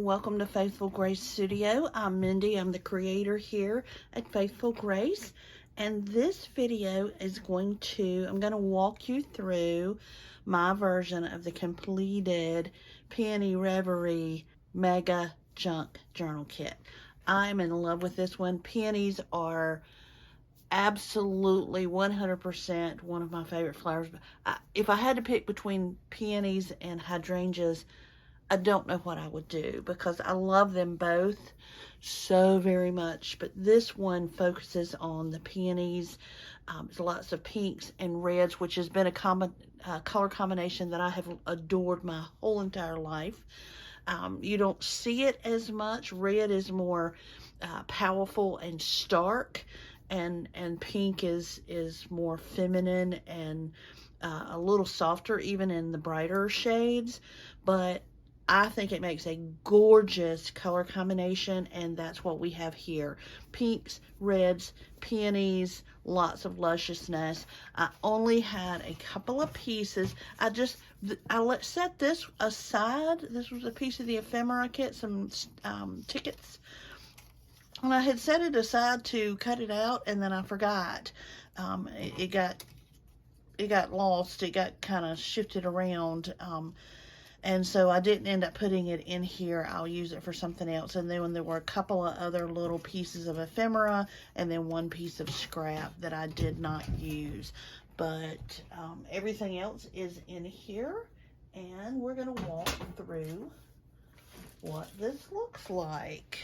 welcome to Faithful Grace Studio. I'm Mindy. I'm the creator here at Faithful Grace. And this video is I'm going to walk you through my version of the completed Peony Reverie Mega Junk Journal Kit. I'm in love with this one. Peonies are absolutely 100% one of my favorite flowers. If I had to pick between peonies and hydrangeas, I don't know what I would do because I love them both so very much. But this one focuses on the peonies. There's lots of pinks and reds, which has been a color combination that I have adored my whole entire life. You don't see it as much. Red is more powerful and stark, and pink is more feminine and a little softer, even in the brighter shades. But I think it makes a gorgeous color combination, and that's what we have here. Pinks, reds, peonies, lots of lusciousness. I only had a couple of pieces. I set this aside. This was a piece of the ephemera kit, some tickets. And I had set it aside to cut it out, and then I forgot. It got lost. It got kind of shifted around. And so I didn't end up putting it in here. I'll use it for something else. And then when there were a couple of other little pieces of ephemera and then one piece of scrap that I did not use. But everything else is in here. And we're going to walk through what this looks like.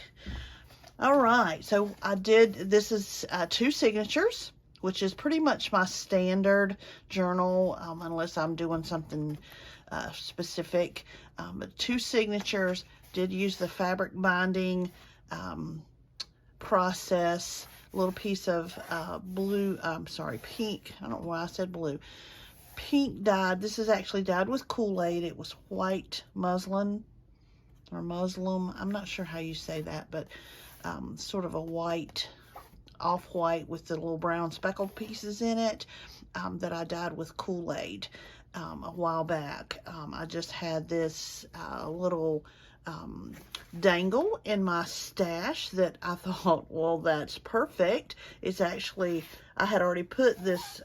All right. So this is 2 signatures, which is pretty much my standard journal, unless I'm doing something specific. But 2 signatures. Did use the fabric binding process. A little piece of pink. I don't know why I said blue. Pink dyed. This is actually dyed with Kool-Aid. It was white muslin or muslin. I'm not sure how you say that, but sort of a white, off-white with the little brown speckled pieces in it that I dyed with Kool-Aid a while back. I just had this little dangle in my stash that I thought, well, that's perfect. It's actually, I had already put this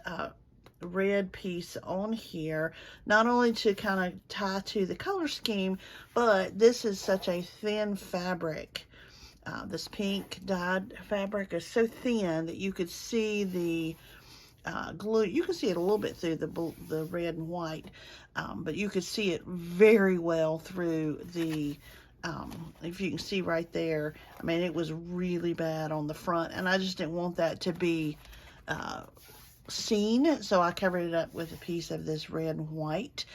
red piece on here, not only to kind of tie to the color scheme, but this is such a thin fabric. This pink dyed fabric is so thin that you could see the glue. You can see it a little bit through the red and white, but you could see it very well through the, if you can see right there, I mean, it was really bad on the front, and I just didn't want that to be seen, so I covered it up with a piece of this red and white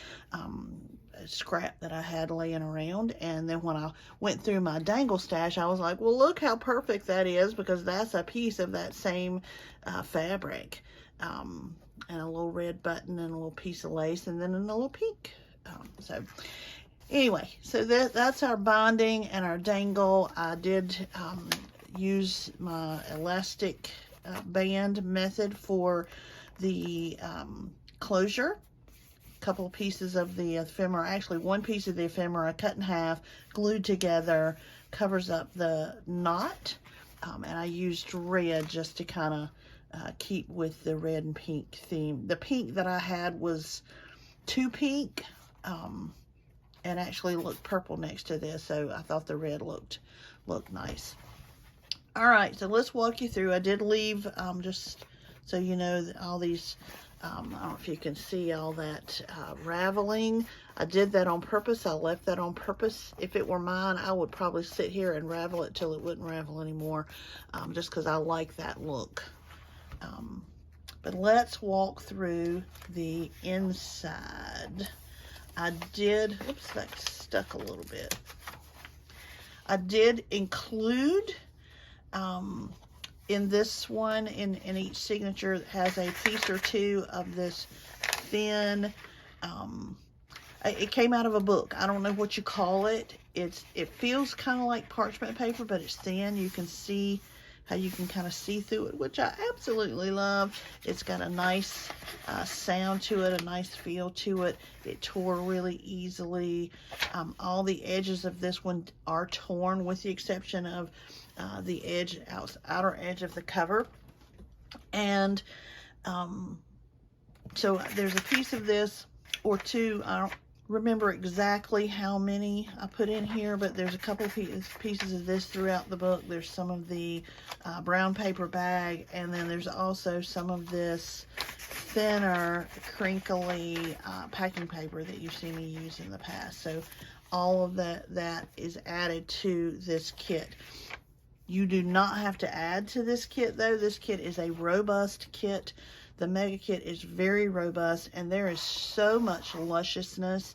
scrap that I had laying around. And then when I went through my dangle stash, I was like, well, look how perfect that is, because that's a piece of that same fabric. And a little red button and a little piece of lace, and then a little pink. So anyway, so that's our binding and our dangle. I did use my elastic band method for the closure. Couple of pieces of the ephemera, actually one piece of the ephemera cut in half, glued together, covers up the knot. And I used red just to kind of keep with the red and pink theme. The pink that I had was too pink, and actually looked purple next to this, so I thought the red looked nice. All right, so let's walk you through. I did leave, just so you know, that all these, I don't know if you can see all that raveling. I did that on purpose. I left that on purpose. If it were mine, I would probably sit here and ravel it till it wouldn't ravel anymore, just because I like that look. But let's walk through the inside. Oops, that stuck a little bit. I did include, in this one, in each signature, that has a piece or two of this thin, it came out of a book. I don't know what you call it. It feels kind of like parchment paper, but it's thin. You can see how you can kind of see through it, which I absolutely love. It's got a nice sound to it, a nice feel to it. It tore really easily. All the edges of this one are torn with the exception of the outer edge of the cover. And so there's a piece of this or two. I don't remember exactly how many I put in here, but there's a couple pieces of this throughout the book. There's some of the brown paper bag, and then there's also some of this thinner, crinkly packing paper that you've seen me use in the past. So all of that is added to this kit. You do not have to add to this kit, though. This kit is a robust kit. The Mega Kit is very robust, and there is so much lusciousness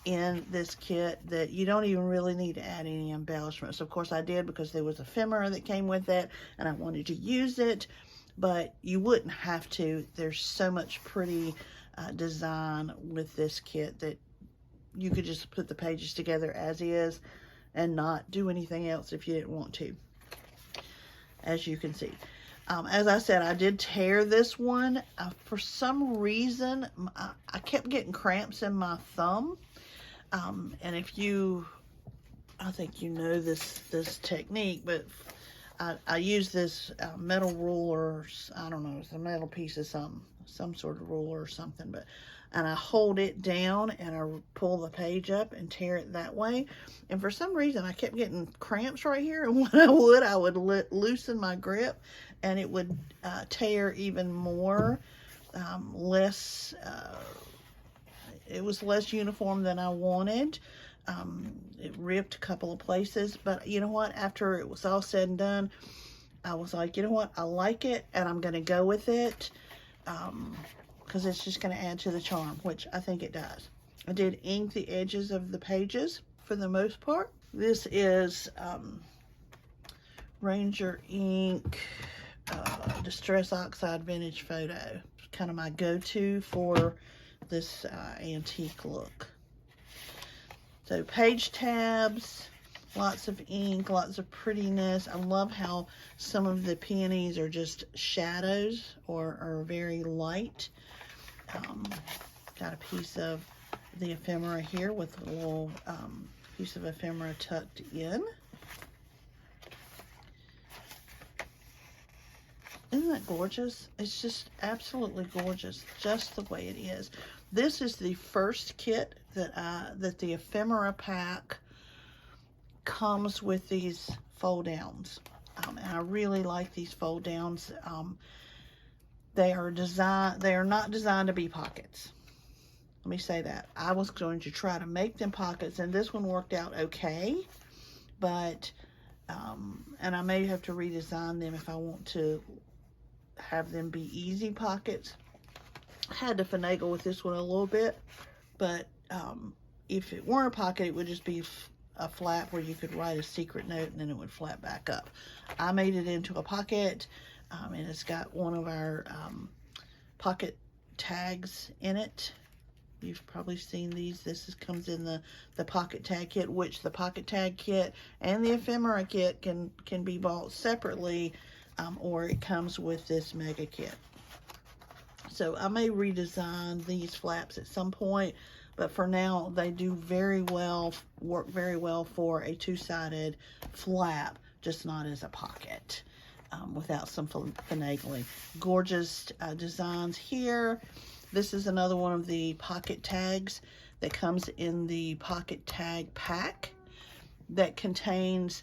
in this kit that you don't even really need to add any embellishments. Of course, I did because there was ephemera that came with it, and I wanted to use it, but you wouldn't have to. There's so much pretty design with this kit that you could just put the pages together as is and not do anything else if you didn't want to, as you can see. As I said, I did tear this one. For some reason, I kept getting cramps in my thumb. And if you, I think you know this technique, but I use this metal ruler. I don't know, it's a metal piece of some sort of ruler or something, and I hold it down and I pull the page up and tear it that way. And for some reason, I kept getting cramps right here. And when I would loosen my grip, and it would tear even more. It was less uniform than I wanted. It ripped a couple of places, but you know what? After it was all said and done, I was like, you know what? I like it, and I'm going to go with it. Because it's just going to add to the charm, which I think it does. I did ink the edges of the pages for the most part. This is Ranger ink Distress Oxide Vintage Photo. It's kind of my go-to for this antique look. So page tabs, lots of ink, lots of prettiness. I love how some of the peonies are just shadows or are very light. Got a piece of the ephemera here with a little piece of ephemera tucked in. Isn't that gorgeous? It's just absolutely gorgeous, just the way it is. This is the first kit that the ephemera pack comes with these fold downs, and I really like these fold downs. They are not designed to be pockets. Let me say that. I was going to try to make them pockets, and this one worked out okay, but and I may have to redesign them if I want to have them be easy pockets. I had to finagle with this one a little bit, but if it weren't a pocket, it would just be a flap where you could write a secret note and then it would flap back up. I made it into a pocket, and it's got one of our pocket tags in it. You've probably seen these. Comes in the pocket tag kit, which the pocket tag kit and the ephemera kit can be bought separately, or it comes with this mega kit. So I may redesign these flaps at some point, but for now they do work very well for a two-sided flap, just not as a pocket, without some finagling. Gorgeous designs here. This is another one of the pocket tags that comes in the pocket tag pack that contains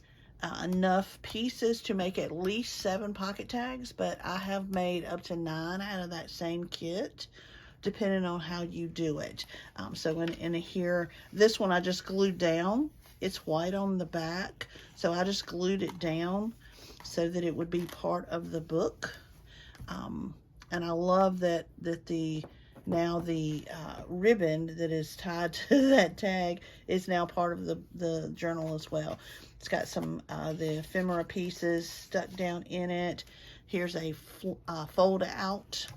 enough pieces to make at least 7 pocket tags, but I have made up to 9 out of that same kit, depending on how you do it. So in here, this one I just glued down. It's white on the back, so I just glued it down so that it would be part of the book. And I love that the ribbon that is tied to that tag is now part of the journal as well. It's got some the ephemera pieces stuck down in it. Here's a fold out,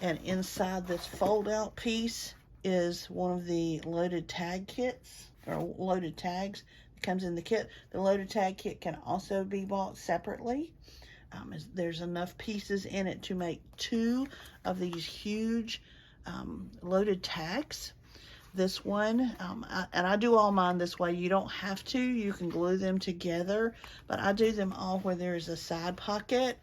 and inside this fold out piece is one of the loaded tag kits, or loaded tags that comes in the kit. The loaded tag kit can also be bought separately. There's enough pieces in it to make 2 of these huge loaded tags. This one, and I do all mine this way. You don't have to. You can glue them together, but I do them all where there's a side pocket.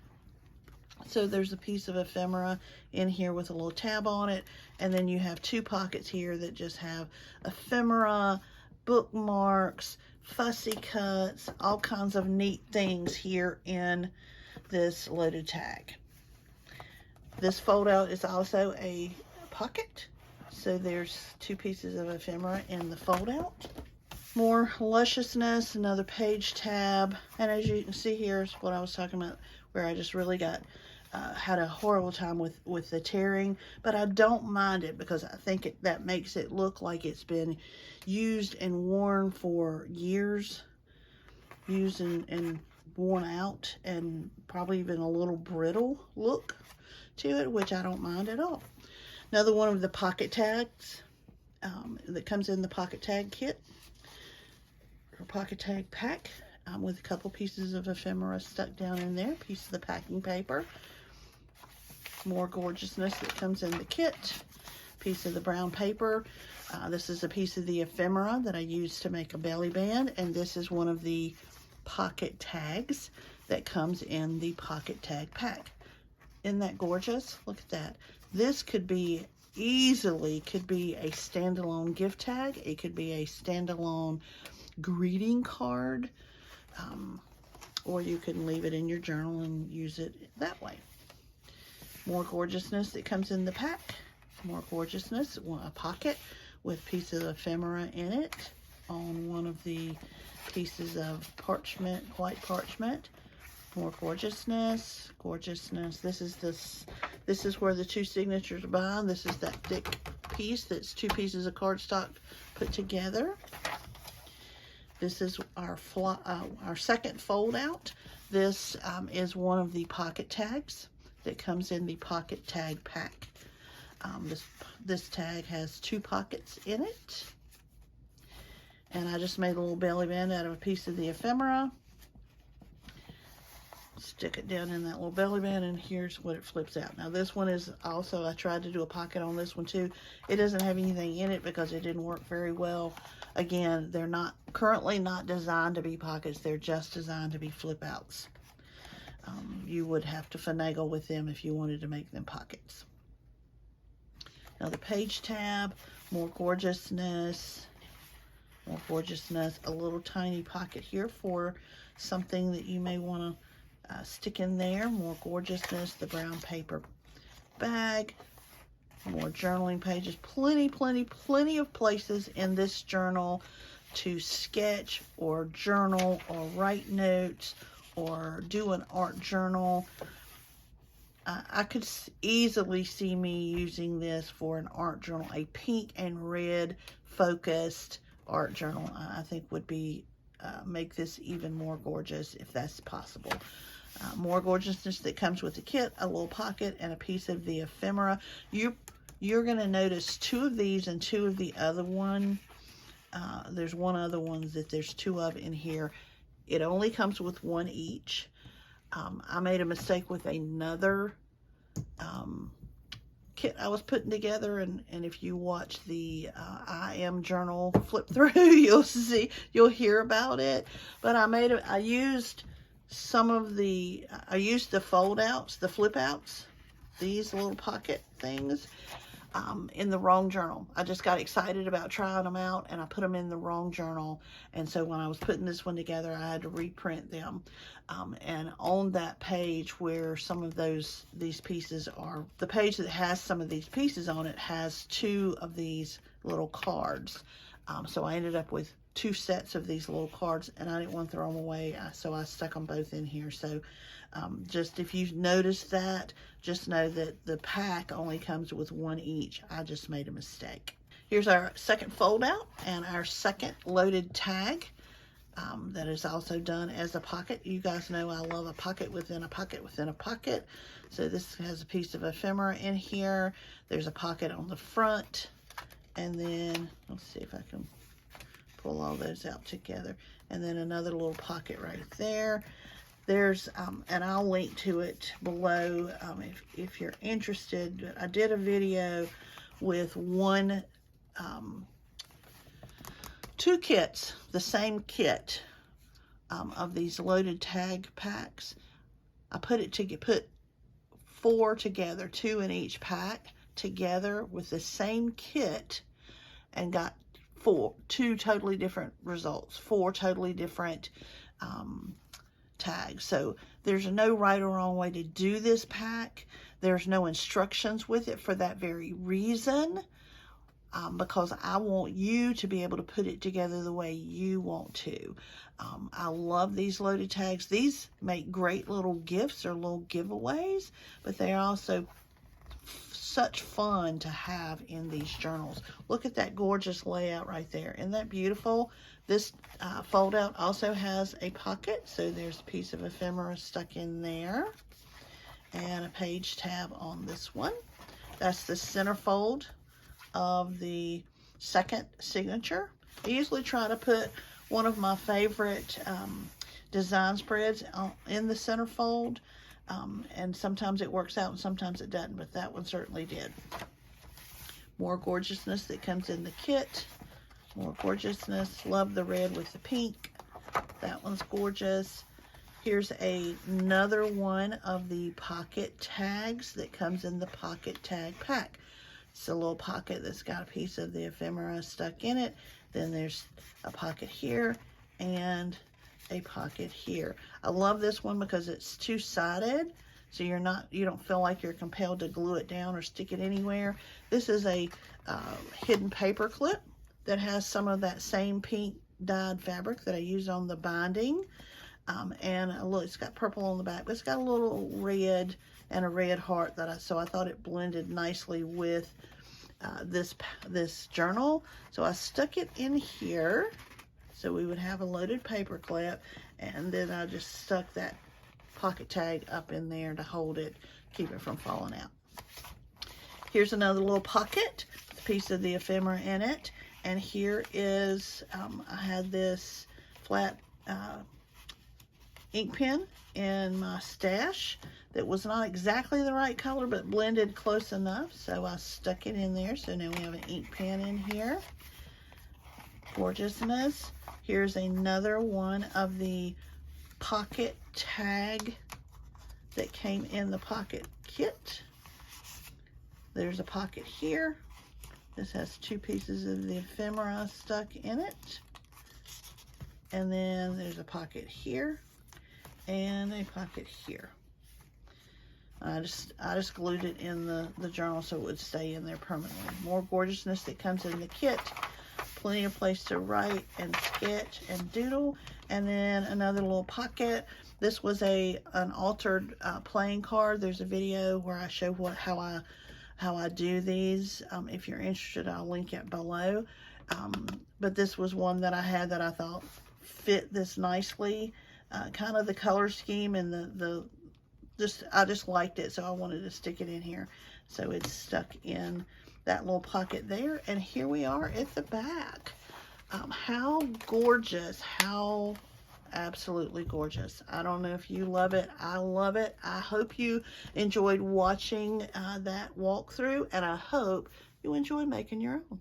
So there's a piece of ephemera in here with a little tab on it, and then you have 2 pockets here that just have ephemera, bookmarks, fussy cuts, all kinds of neat things here in this loaded tag. This fold out is also a pocket. So there's 2 pieces of ephemera in the fold out. More lusciousness, another page tab. And as you can see, here's what I was talking about, where I just really had a horrible time with the tearing. But I don't mind it because I think that makes it look like it's been used and worn for years. Used and worn out, and probably even a little brittle look to it, which I don't mind at all. Another one of the pocket tags that comes in the pocket tag kit, or pocket tag pack, with a couple pieces of ephemera stuck down in there, piece of the packing paper. More gorgeousness that comes in the kit, piece of the brown paper. This is a piece of the ephemera that I used to make a belly band, and this is one of the pocket tags that comes in the pocket tag pack. Isn't that gorgeous? Look at that. This could be easily a standalone gift tag. It could be a standalone greeting card, or you can leave it in your journal and use it that way. More gorgeousness that comes in the pack. More gorgeousness, a pocket with pieces of ephemera in it on one of the pieces of parchment, white parchment. More gorgeousness, gorgeousness. This is where the 2 signatures are behind. This is that thick piece that's 2 pieces of cardstock put together. This is our second fold out. This is one of the pocket tags that comes in the pocket tag pack. This tag has 2 pockets in it. And I just made a little belly band out of a piece of the ephemera. Stick it down in that little belly band, and here's what it flips out. Now this one is also, I tried to do a pocket on this one too. It doesn't have anything in it because it didn't work very well. Again, they're currently not designed to be pockets. They're just designed to be flip outs. You would have to finagle with them if you wanted to make them pockets. Another page tab, more gorgeousness. More gorgeousness, a little tiny pocket here for something that you may want to stick in there. More gorgeousness, the brown paper bag. More journaling pages. Plenty of places in this journal to sketch or journal or write notes or do an art journal. I could easily see me using this for an art journal, a pink and red focused art journal. I think would be make this even more gorgeous if that's possible. More gorgeousness that comes with the kit, a little pocket and a piece of the ephemera. You're going to notice 2 of these and 2 of the other one. There's one other one that there's 2 of in here. It only comes with 1 each. I made a mistake with another kit I was putting together, and if you watch the I Am journal flip through, you'll hear about it. But I used the fold outs, the flip outs, these little pocket things, in the wrong journal. I just got excited about trying them out, and I put them in the wrong journal. And so when I was putting this one together, I had to reprint them. And on that page where some of these pieces are, the page that has some of these pieces on it has 2 of these little cards. So I ended up with 2 sets of these little cards, and I didn't want to throw them away, so I stuck them both in here. So just if you've noticed that, just know that the pack only comes with 1 each. I just made a mistake. Here's our second fold out and our second loaded tag that is also done as a pocket. You guys know I love a pocket within a pocket within a pocket. So this has a piece of ephemera in here. There's a pocket on the front, and then let's see if I can pull all those out together, and then another little pocket right there. There's, and I'll link to it below if you're interested. But I did a video with two kits, the same kit of these loaded tag packs. I put 4 together, 2 in each pack together with the same kit, and got 2 totally different results, 4 totally different tags. So there's no right or wrong way to do this pack. There's no instructions with it for that very reason, because I want you to be able to put it together the way you want to. I love these loaded tags. These make great little gifts or little giveaways, but they are also such fun to have in these journals. Look at that gorgeous layout right there. Isn't that beautiful? This fold out also has a pocket, so there's a piece of ephemera stuck in there, and a page tab on this one. That's the centerfold of the second signature. I usually try to put one of my favorite design spreads in the centerfold, and sometimes it works out and sometimes it doesn't, but that one certainly did. More gorgeousness that comes in the kit. More gorgeousness. Love the red with the pink. That one's gorgeous. Here's another one of the pocket tags that comes in the pocket tag pack. It's a little pocket that's got a piece of the ephemera stuck in it. Then there's a pocket here and a pocket here. I love this one because it's two-sided, so you don't feel like you're compelled to glue it down or stick it anywhere. This is a hidden paper clip that has some of that same pink dyed fabric that I used on the binding. And look, it's got purple on the back, but it's got a little red and a red heart so I thought it blended nicely with this journal. So I stuck it in here so we would have a loaded paper clip, and then I just stuck that pocket tag up in there to hold it, keep it from falling out. Here's another little pocket with a piece of the ephemera in it, and here is I had this flat ink pen in my stash that was not exactly the right color but blended close enough, so I stuck it in there. So now we have an ink pen in here. Gorgeousness. Here's another one of the pocket tag that came in the pocket kit. There's a pocket here. This has 2 pieces of the ephemera stuck in it, and then there's a pocket here and a pocket here. I just glued it in the journal so it would stay in there permanently. More gorgeousness that comes in the kit. Plenty of place to write and sketch and doodle. And then another little pocket. This was an altered playing card. There's a video where I show how I do these. If you're interested, I'll link it below. But this was one that I had that I thought fit this nicely. Kind of the color scheme and I just liked it, so I wanted to stick it in here. So it's stuck in that little pocket there, and here we are at the back. How gorgeous, how absolutely gorgeous. I don't know if you love it. I love it. I hope you enjoyed watching that walkthrough, and I hope you enjoy making your own.